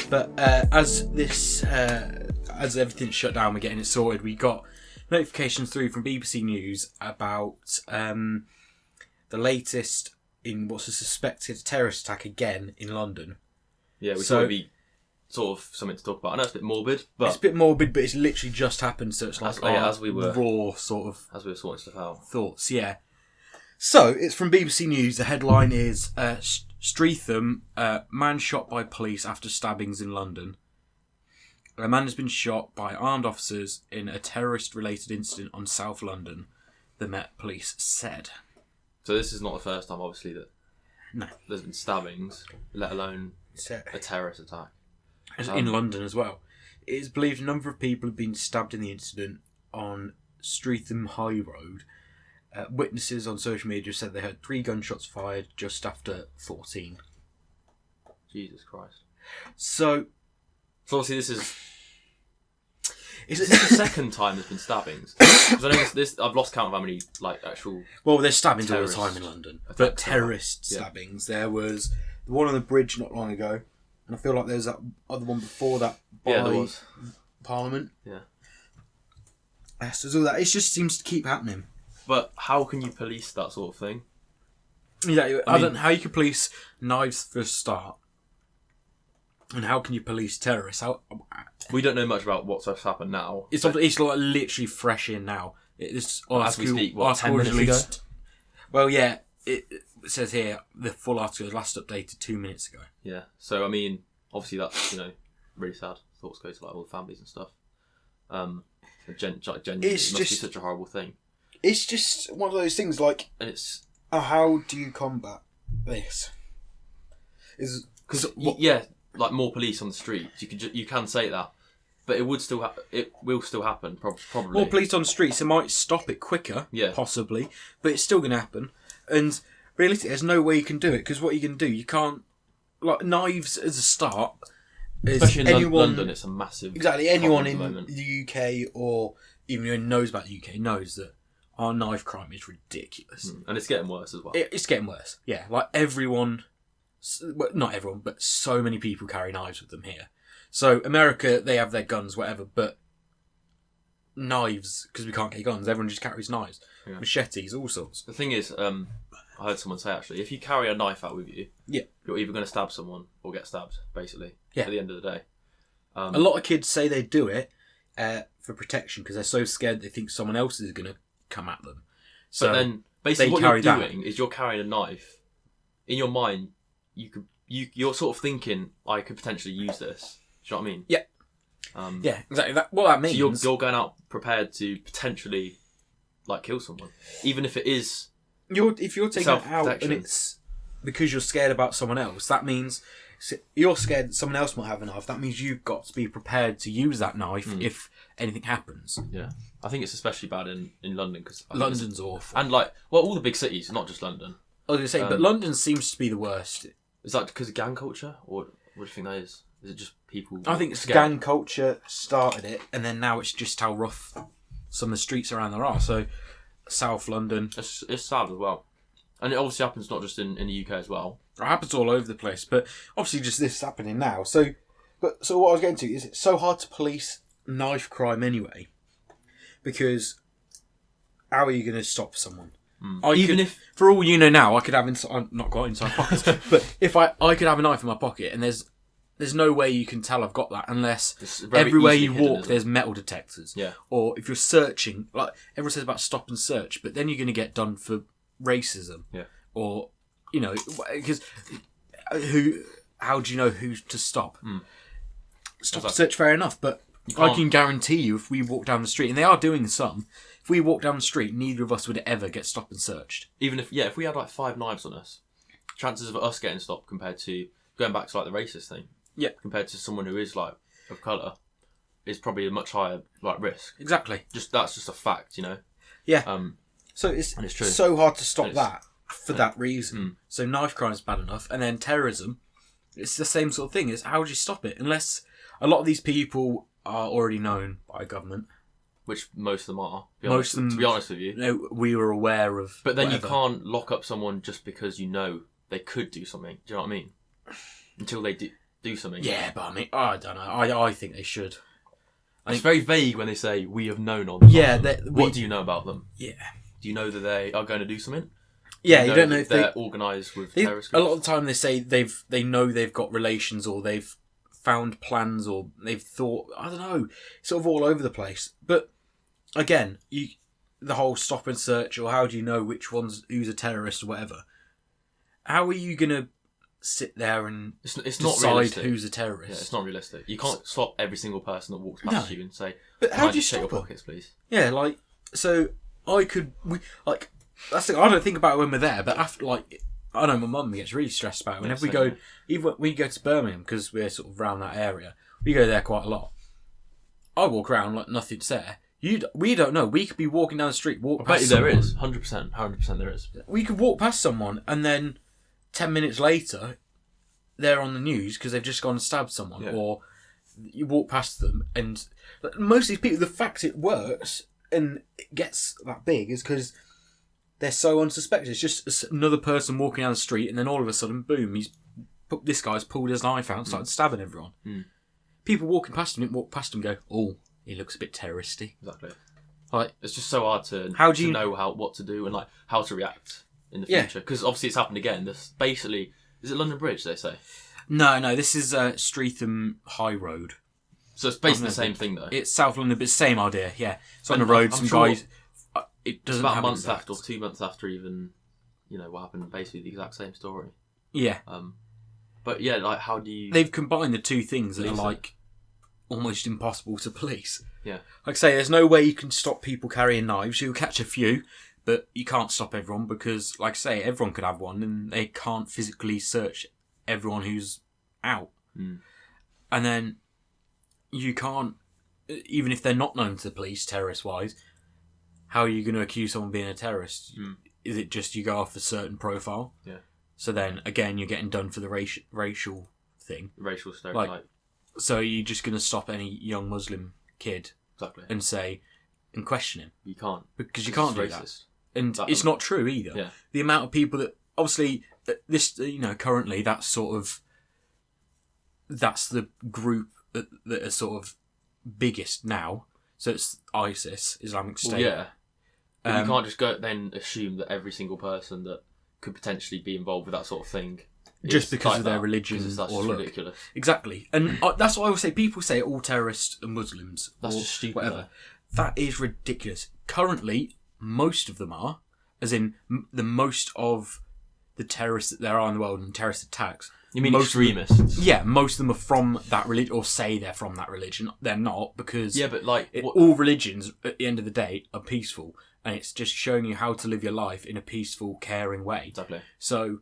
But as everything's shut down, we're getting it sorted. We got notifications through from BBC News about the latest in what's a suspected terrorist attack again in London. Yeah, we thought it'd be sort of something to talk about. I know it's a bit morbid, but it's a bit morbid, but it's literally just happened, so it's like as we were raw sort of as we were sorting stuff out. Thoughts, yeah. So it's from BBC News. The headline is Streatham, man shot by police after stabbings in London. A man has been shot by armed officers in a terrorist-related incident on South London, the Met Police said. So this is not the first time, obviously, that there's been stabbings, let alone a terrorist attack. In London as well. It is believed a number of people have been stabbed in the incident on Streatham High Road. Witnesses on social media said they heard 3 gunshots fired just after 14. Jesus Christ. So obviously this is... Is this the second time there's been stabbings? Because I know I've lost count of how many actual... Well, there's stabbings all the time in London. But terrorist stabbings. There was the one on the bridge not long ago. And I feel like there's that other one before that by there was. Parliament. Yeah. So all that. It just seems to keep happening. But how can you police that sort of thing? Yeah, I don't know how you can police knives for a start. And how can you police terrorists? We don't know much about what's happened now. It's like literally fresh in now. It's as we speak, 10 minutes ago? Well, yeah, it says here the full article was last updated 2 minutes ago. Yeah, so I mean, obviously that's really sad. Thoughts go to all the families and stuff. Genuinely, it must be such a horrible thing. It's just one of those things. How do you combat this? More police on the streets. You can say that, but it will still happen. Probably more police on the streets. It might stop it quicker, possibly, but it's still going to happen. And realistically, there's no way you can do it because what you can do, you can't knives as a start. Especially in London, it's a massive anyone in the UK or even who knows about the UK knows that our knife crime is ridiculous, and it's getting worse as well. It's getting worse. Yeah, everyone. Well, not everyone, but so many people carry knives with them here. So America, they have their guns, whatever, but knives, because we can't get guns, everyone just carries knives, machetes, all sorts. The thing is, I heard someone say actually, if you carry a knife out with you, you're either going to stab someone or get stabbed, basically. At the end of the day, a lot of kids say they do it for protection because they're so scared they think someone else is going to come at them. So but then basically what you're doing is you're carrying a knife. In your mind, you're sort of thinking, I could potentially use this. Do you know what I mean? Yeah. Yeah, exactly. What that means... So you're going out prepared to potentially, kill someone. Even if it is... If you're taking it out and it's because you're scared about someone else, that means... You're scared that someone else might have a knife. That means you've got to be prepared to use that knife if anything happens. Yeah. I think it's especially bad in London because... London's awful. And all the big cities, not just London. I was going to say, but London seems to be the worst. Is that because of gang culture? Or what do you think that is? Is it just people... I think it's gang culture started it, and then now it's just how rough some of the streets around there are. So, South London... It's sad as well. And it obviously happens not just in the UK as well. It happens all over the place, but obviously just this is happening now. So what I was getting to is it's so hard to police knife crime anyway, because how are you going to stop someone? If, for all you know now, I could have I've not got inside pockets, but if I could have a knife in my pocket, and there's no way you can tell I've got that unless everywhere you walk there's metal detectors. Yeah. Or if you're searching, everyone says about stop and search, but then you're going to get done for racism. Yeah. Or because how do you know who to stop? Stop and search, fair enough, but I can guarantee you if we walk down the street, and they are doing some, if we walk down the street, neither of us would ever get stopped and searched. Even if we had 5 knives on us, chances of us getting stopped compared to going back to the racist thing, compared to someone who is of colour, is probably a much higher risk. Exactly. That's just a fact, Yeah. So it's so hard to stop that for that reason. So knife crime is bad enough, and then terrorism, it's the same sort of thing. Is how do you stop it? Unless a lot of these people are already known by government. Which most of them are. Most of them, to be honest with you. We were aware of. But then whatever. You can't lock up someone just because they could do something. Do you know what I mean? Until they do. do something. Yeah, but I mean, I don't know. I think they should. It's very vague when they say we have known on them. Yeah, what do you know about them? Yeah. Do you know that they are going to do something? Yeah, you don't know if they're organised with terrorist groups. A lot of the time they say they know they've got relations, or they've found plans, or they've thought, I don't know, sort of all over the place. But again, the whole stop and search, or how do you know who's a terrorist or whatever? How are you gonna sit there and it's decide not realistic. who's a terrorist? Yeah, it's not realistic. You can't stop every single person that walks past you and say, "But how do you check stop your pockets, please?" Yeah, that's the thing. I don't think about it when we're there, but after, I know my mum gets really stressed about it whenever we go. Even when we go to Birmingham, because we're sort of around that area, we go there quite a lot. I walk around like nothing's there. We don't know. We could be walking down the street, I bet you there is 100% there is. We could walk past someone, and then 10 minutes later, they're on the news because they've just gone and stabbed someone, or you walk past them, and most of these people, the fact it works and it gets that big is because they're so unsuspected. It's just another person walking down the street, and then all of a sudden, boom! This guy's pulled his knife out and started stabbing everyone. Mm. People walking past him, and go, "Oh, he looks a bit terroristy." Exactly. Like, it's just so hard to know what to do and how to react in the future, because obviously it's happened again. This basically, is it London Bridge? They say. No. This is Streatham High Road. So it's basically the same thing, though. It's South London, but same idea. Yeah, it's on the road. Some guys. It doesn't. It's about a month after, or 2 months after, even what happened. Basically, the exact same story. Yeah. But yeah, how do you? They've combined the two things that are almost impossible to police. Yeah. Like I say, there's no way you can stop people carrying knives. You'll catch a few, but you can't stop everyone because, like I say, everyone could have one, and they can't physically search everyone who's out. Mm. And then you can't, even if they're not known to the police, terrorist-wise, how are you going to accuse someone of being a terrorist? Mm. Is it just you go off a certain profile? Yeah. So then, again, you're getting done for the racial thing. Racial stereotype. So you're just going to stop any young Muslim kid and question him? You can't. Because you can't do racist. That. And it's not true either. Yeah. The amount of people that, obviously, currently that's the group that are sort of biggest now. So it's ISIS, Islamic State. Well, yeah. But you can't just go then assume that every single person that could potentially be involved with that sort of thing just because of their religion or look. Ridiculous. Exactly. And that's what I always say. People say all terrorists are Muslims. That's just stupid. Whatever. That is ridiculous. Currently, most of them are, as in the most of the terrorists that there are in the world and terrorist attacks. You mean extremists? Yeah, most of them are from that religion, or say they're from that religion. They're not, because but all religions, at the end of the day, are peaceful. And it's just showing you how to live your life in a peaceful, caring way. Exactly. So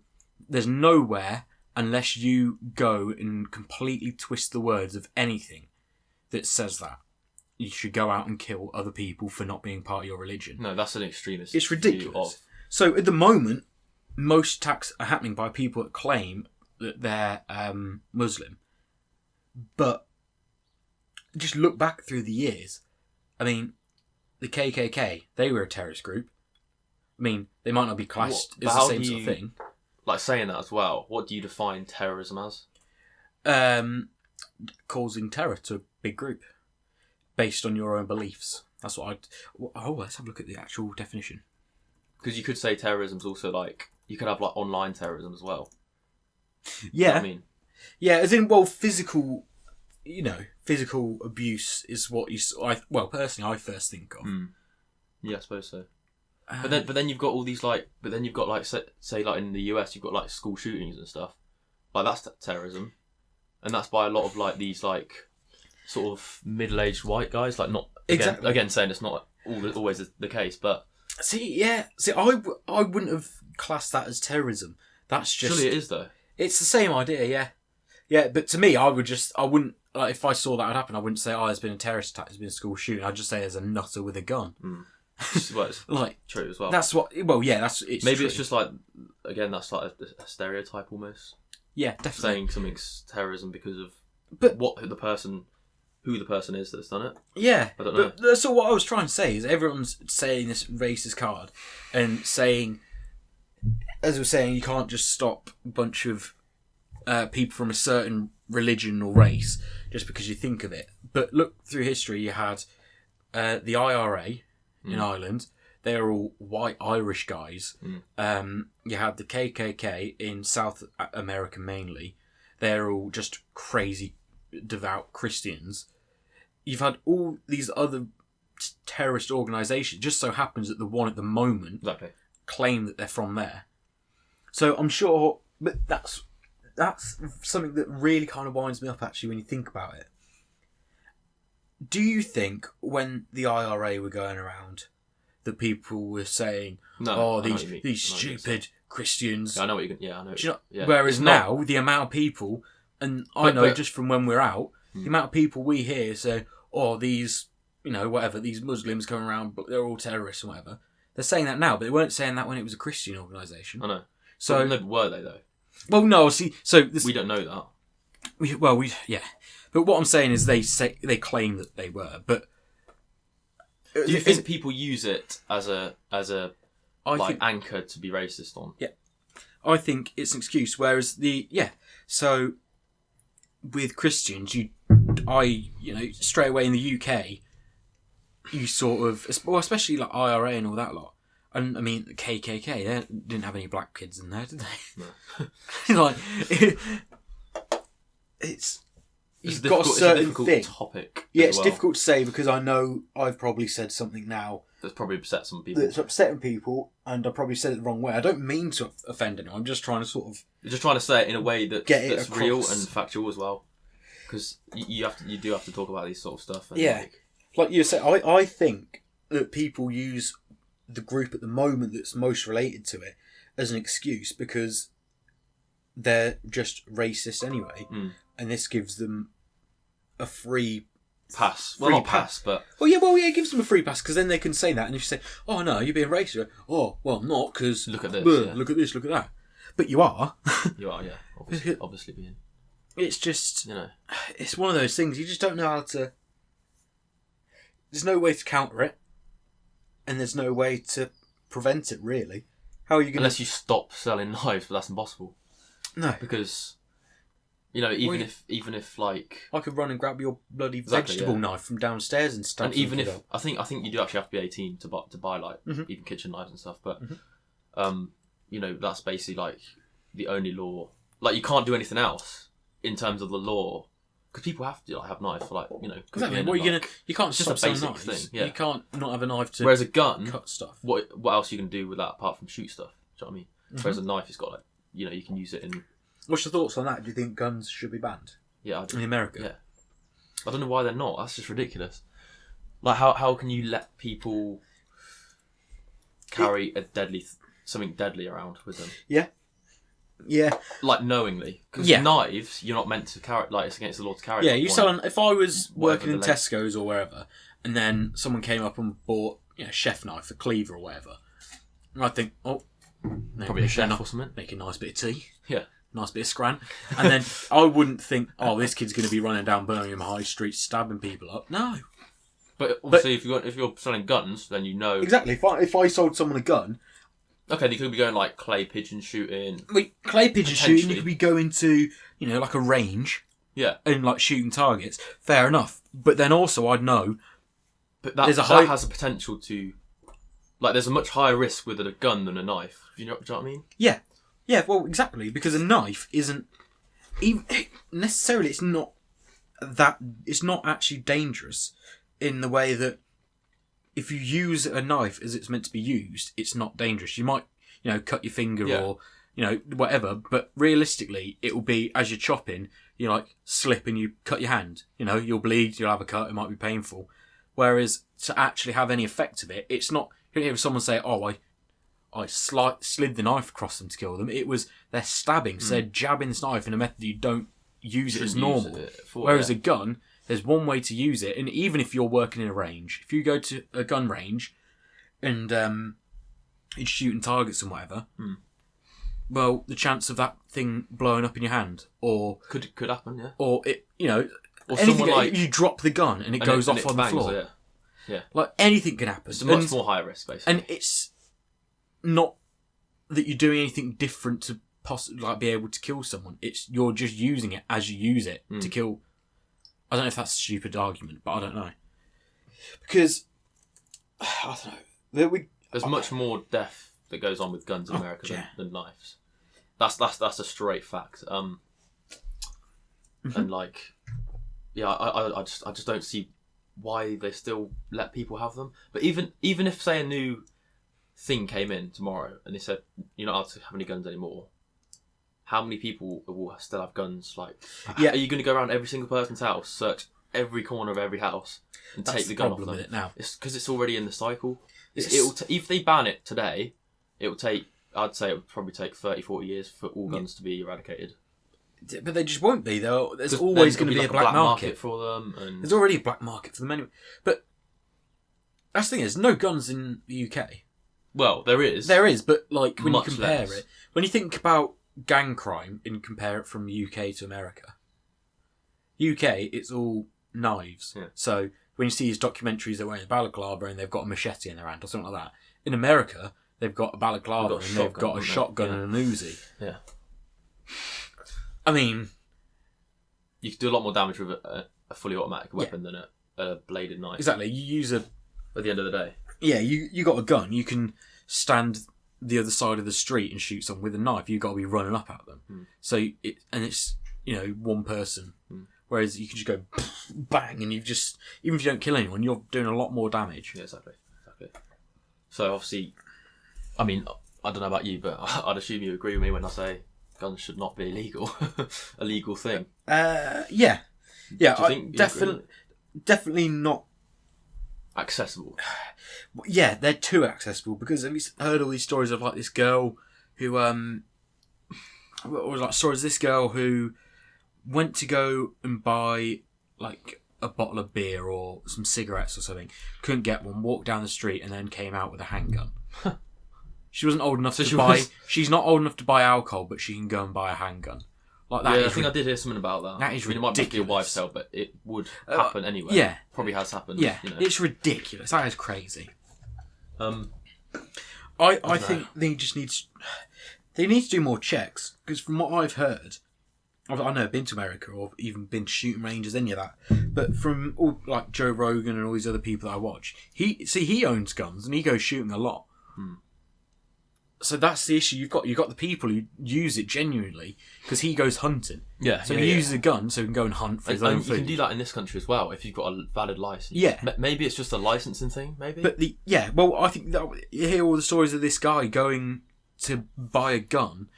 there's nowhere, unless you go and completely twist the words of anything that says that you should go out and kill other people for not being part of your religion. No, that's an extremist. It's ridiculous. So at the moment, most attacks are happening by people that claim that they're Muslim. But just look back through the years. I mean, the KKK, they were a terrorist group. I mean, they might not be classed as the same sort of thing. Like, saying that as well, what do you define terrorism as? Causing terror to a big group based on your own beliefs. That's what let's have a look at the actual definition. Because you could say terrorism's also you could have online terrorism as well. Yeah. You know what I mean? Yeah, as in, physical abuse is what personally I first think of. Mm. Yeah, I suppose so. But then you've got all these say in the US you've got school shootings and stuff. That's terrorism, and that's by a lot of these sort of middle-aged white guys. Not exactly. Again, saying it's not always the case, but I wouldn't have classed that as terrorism. That's just surely it is though. It's the same idea, yeah. But to me, I wouldn't if I saw that happen, I wouldn't say, there's been a terrorist attack, there's been a school shooting. I'd just say there's a nutter with a gun. Mm. Well, true as well. That's what. Well, yeah, it's maybe true. it's just again, that's a stereotype almost. Yeah, definitely. Saying something's terrorism because of who the person is that's done it. Yeah, I don't know. So what I was trying to say is everyone's saying this racist card and saying, as we were saying, you can't just stop a bunch of people from a certain religion or race just because you think of it. But look through history, you had the IRA in Ireland. They were all white Irish guys. You had the KKK in South America mainly. They're all just crazy, devout Christians. You've had all these other terrorist organisations. Just so happens that the one at the moment claim that they're from there. So I'm sure, but that's something that really kind of winds me up actually when you think about it. Do you think when the IRA were going around that people were saying, these stupid Christians? Yeah, I know what you're going. Yeah, I know. Do you know, whereas now, the amount of people, and I know just from when we're out, the amount of people we hear say, these, whatever, these Muslims coming around, but they're all terrorists and whatever. They're saying that now, but they weren't saying that when it was a Christian organisation. I know. So but were they though? Well, no. See, so we don't know that. Yeah. But what I'm saying is they claim that they were. But do you think people use it as a anchor to be racist on? Yeah, I think it's an excuse. Whereas so with Christians, straight away in the UK, you sort of, well, especially like IRA and all that lot. And I mean, the KKK, they didn't have any black kids in there, did they? No. It's got a certain difficult thing. Topic. Yeah, it's difficult to say because I know I've probably said something now that's probably upset some people. That's upsetting people, and I probably said it the wrong way. I don't mean to offend anyone. I'm just trying to sort of. You're just trying to say it in a way that's real and factual as well, because you do have to talk about these sort of stuff. And like you said, I think that people use the group at the moment that's most related to it as an excuse because they're just racist anyway, and this gives them a free pass. Well, not pass, but it gives them a free pass because then they can say that, and if you say, "Oh no, you're being racist," "Oh well, I'm not," because look at this, look at this, look at that. But you are. You are, yeah. Obviously being. It's just it's one of those things you just don't know how to. There's no way to counter it. And there's no way to prevent it, really. How are you going unless you stop selling knives, but that's impossible. No, because even if like I could run and grab your bloody vegetable knife from downstairs and stuff. And even if I think you do actually have to be 18 to buy like even kitchen knives and stuff. But that's basically like the only law. Like you can't do anything else in terms of the law. Because people have to have knives for exactly. What are you gonna? You can't it's stop just a selling basic knives. thing. Yeah. You can't not have a knife to. Whereas a gun, cut stuff. What else are you gonna do with that apart from shoot stuff? Do you know what I mean? Whereas a knife, it's got you can use it in. What's your thoughts on that? Do you think guns should be banned? Yeah, in America. Yeah, I don't know why they're not. That's just ridiculous. Like how can you let people carry something deadly around with them? Yeah. Like knowingly, because knives you're not meant to carry. Like it's against the law to carry. Yeah, you selling. If I was working in Tesco's or wherever, and then someone came up and bought a chef knife, a cleaver or whatever, and I think, probably a chef or something, make a nice bit of tea. Yeah, nice bit of scran, and then I wouldn't think, this kid's going to be running down Birmingham High Street stabbing people up. No. But obviously, if you're selling guns, then exactly. If I sold someone a gun. Okay, you could be going like clay pigeon shooting. Clay pigeon shooting, you could be going to, like a range. Yeah. And like shooting targets. Fair enough. But then also I'd know. But that has a potential to. Like, there's a much higher risk with a gun than a knife. Do you know what I mean? Yeah. Yeah, well, exactly. Because a knife isn't. Even, necessarily, it's not actually dangerous in the way that. If you use a knife as it's meant to be used, it's not dangerous. You might, cut your finger or, whatever. But realistically, it will be, as you're chopping, you slip and you cut your hand. You'll bleed, you'll have a cut, it might be painful. Whereas to actually have any effect of it, it's not, you don't hear someone say, I slid the knife across them to kill them. It was, they're stabbing, so they're jabbing this knife in a method you don't use it as normal. Whereas a gun... There's one way to use it, and even if you're working in a range, if you go to a gun range and you're shooting targets and whatever, well, the chance of that thing blowing up in your hand, or could happen, yeah, or it, or anything, someone you drop the gun and it goes off on the floor, yeah, like anything can happen. It's a much more high risk, basically, and it's not that you're doing anything different to be able to kill someone. You're just using it as you use it to kill. I don't know if that's a stupid argument, but I don't know. Because I don't know. There's much more death that goes on with guns in America than knives. That's a straight fact. And like, yeah, I just don't see why they still let people have them. But even if, say, a new thing came in tomorrow and they said you're not allowed to have any guns anymore, how many people will still have guns? Like, are you going to go around every single person's house, search every corner of every house, and take the gun off them? With it now. It's because it's already in the cycle. If they ban it today, it will take. I'd say it would probably take 30, 40 years for all guns to be eradicated. But they just won't be, though. There's always going to be a black market for them. And there's already a black market for them anyway. But that's the thing, there's no guns in the UK. Well, there is. There is, but like when you Much compare less. it, when you think about gang crime and compare it from UK to America, UK, it's all knives. Yeah. So when you see these documentaries, they're wearing a balaclava and they've got a machete in their hand or something like that. In America, they've got a balaclava they've got a shotgun and an Uzi. Yeah. I mean, you can do a lot more damage with a fully automatic weapon than a bladed knife. exactly. You use a... At the end of the day. Yeah, you got a gun. You can stand the other side of the street and shoot someone with a knife. You've got to be running up at them. So it's one person. Whereas you can just go bang and you've just, even if you don't kill anyone, you're doing a lot more damage. Yeah, exactly. So obviously, I mean, I don't know about you, but I'd assume you agree with me when I say guns should not be illegal, a legal thing. Yeah. Definitely not accessible. Yeah, they're too accessible, because have you heard all these stories of like this girl who this girl who went to go and buy like a bottle of beer or some cigarettes or something, couldn't get one, walked down the street and then came out with a handgun. She wasn't old enough to buy. She's not old enough to buy alcohol, but she can go and buy a handgun. Like that. Yeah, I think I did hear something about that. That is ridiculous. It might just be a wife sale, but it would happen anyway. Yeah, probably has happened. Yeah, it's ridiculous. That is crazy. I think they need to do more checks, because from what I've heard, I've never been to America or even been to shooting ranges, any of that. But from all like Joe Rogan and all these other people that I watch, he owns guns and he goes shooting a lot. So that's the issue. You've got the people who use it genuinely, because he goes hunting. Yeah. So he uses a gun so he can go and hunt for his own food. You can do that in this country as well if you've got a valid license. Yeah. Maybe it's just a licensing thing. Maybe. But I think that you hear all the stories of this guy going to buy a gun,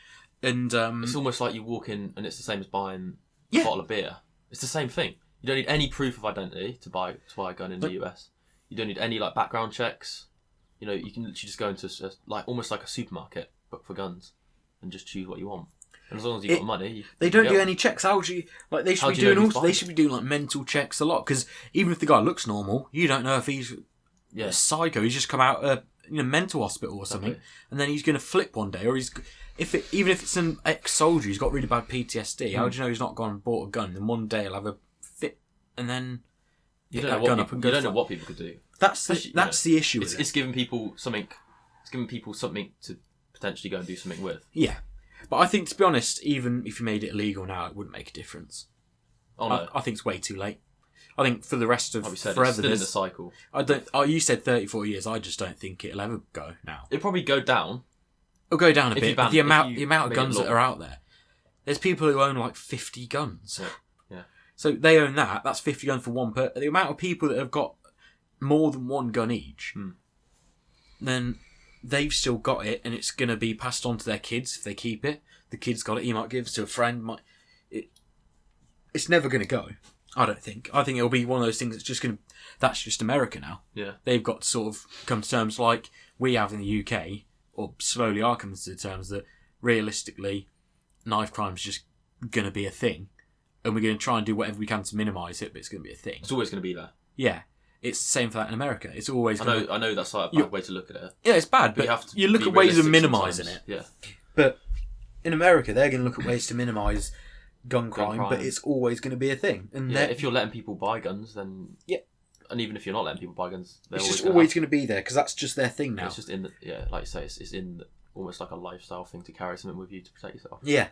and it's almost like you walk in and it's the same as buying a bottle of beer. It's the same thing. You don't need any proof of identity to buy a gun in the US. You don't need any like background checks. You know, you can literally just go into almost like a supermarket, but for guns, and just choose what you want. And as long as you've got money, they don't do any checks. They should be doing like mental checks a lot, because even if the guy looks normal, you don't know if he's a psycho. He's just come out of a mental hospital or something, and then he's going to flip one day, or even if it's an ex-soldier, he's got really bad PTSD. How do you know he's not gone and bought a gun, and one day he'll have a fit, and then you don't know what people could do. That's the issue. It's giving people something. It's giving people something to potentially go and do something with. Yeah, but I think, to be honest, even if you made it illegal now, it wouldn't make a difference. Oh no, I think it's way too late. I think for the rest of forever, it's still in the cycle. I don't. Oh, you said 30, 40 years. I just don't think it'll ever go now. It'll probably go down. It'll go down a bit. But the amount of guns that are out there. There's people who own like 50 guns. Yeah. So they own that. That's 50 guns for one person. The amount of people that have got more than one gun each, then they've still got it, and it's going to be passed on to their kids if they keep it. The kid's got it, he might give it to a friend. It's never going to go, I don't think. I think it'll be one of those things that's just America now. Yeah. They've got to sort of come to terms like we have in the UK, or slowly are coming to the terms that realistically knife crime's just going to be a thing, and we're going to try and do whatever we can to minimise it, but it's going to be a thing. It's always going to be there. Yeah. It's the same for that in America. It's always. I know that's like a bad way to look at it. Yeah, it's bad, but you look at ways of minimising it. Yeah. But in America, they're going to look at ways to minimise gun crime, but it's always going to be a thing. And if you're letting people buy guns, then and even if you're not letting people buy guns, it's just always going to be there, because that's just their thing now. It's just like you say, it's in almost like a lifestyle thing to carry something with you to protect yourself. Yeah.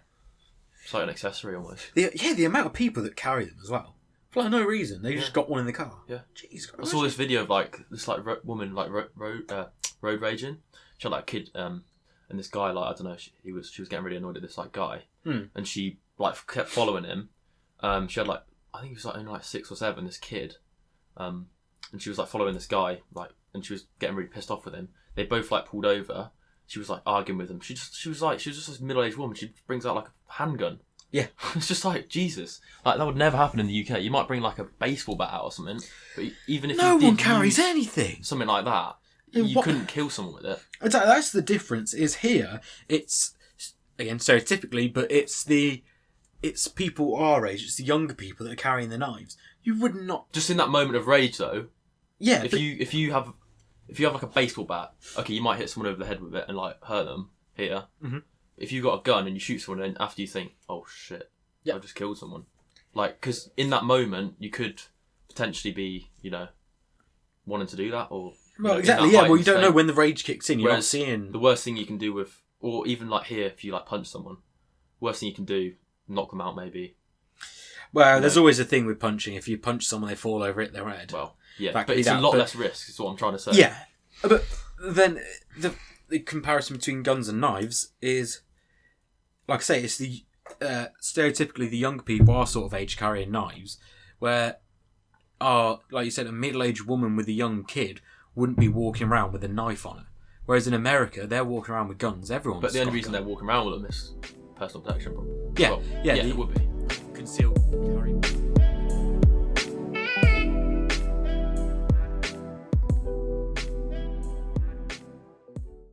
It's like an accessory almost. The amount of people that carry them as well. For like no reason. They just got one in the car. Yeah. Jeez. I saw this video of like this like woman like road raging. She had like a kid and this guy like I don't know. She was getting really annoyed at this like guy, and she like kept following him. She had like I think he was like only like 6 or 7. This kid, and she was like following this guy like, and she was getting really pissed off with him. They both like pulled over. She was like arguing with him. She was just this middle-aged woman. She brings out like a handgun. Yeah. It's just like, Jesus. Like, that would never happen in the UK. You might bring like a baseball bat out or something, but even if no one carries anything. Something like that, you couldn't kill someone with it. Exactly, that's the difference, is here, it's, again, stereotypically, but it's people our age, it's the younger people that are carrying the knives. You would not... Just in that moment of rage, though. Yeah. If you have like a baseball bat, okay, you might hit someone over the head with it and like hurt them here. Mm-hmm. If you got a gun and you shoot someone, and after you think, oh shit, I just killed someone. Like, because in that moment you could potentially be, wanting to do that, or exactly, yeah. Well, you don't know when the rage kicks in. You're not seeing the worst thing you can do with, or even like here, if you like punch someone, worst thing you can do, knock them out, maybe. Well, there's always a thing with punching. If you punch someone, they fall over, hit their head. Well, yeah, but it's a lot less risk. Is what I'm trying to say. Yeah, but then the comparison between guns and knives is, like I say, it's the stereotypically the younger people are sort of age carrying knives, where like you said, a middle-aged woman with a young kid wouldn't be walking around with a knife on her. Whereas in America, they're walking around with guns. Everyone's But the only reason they're walking around with them is personal protection. Yeah, well, yeah, it would be concealed carry.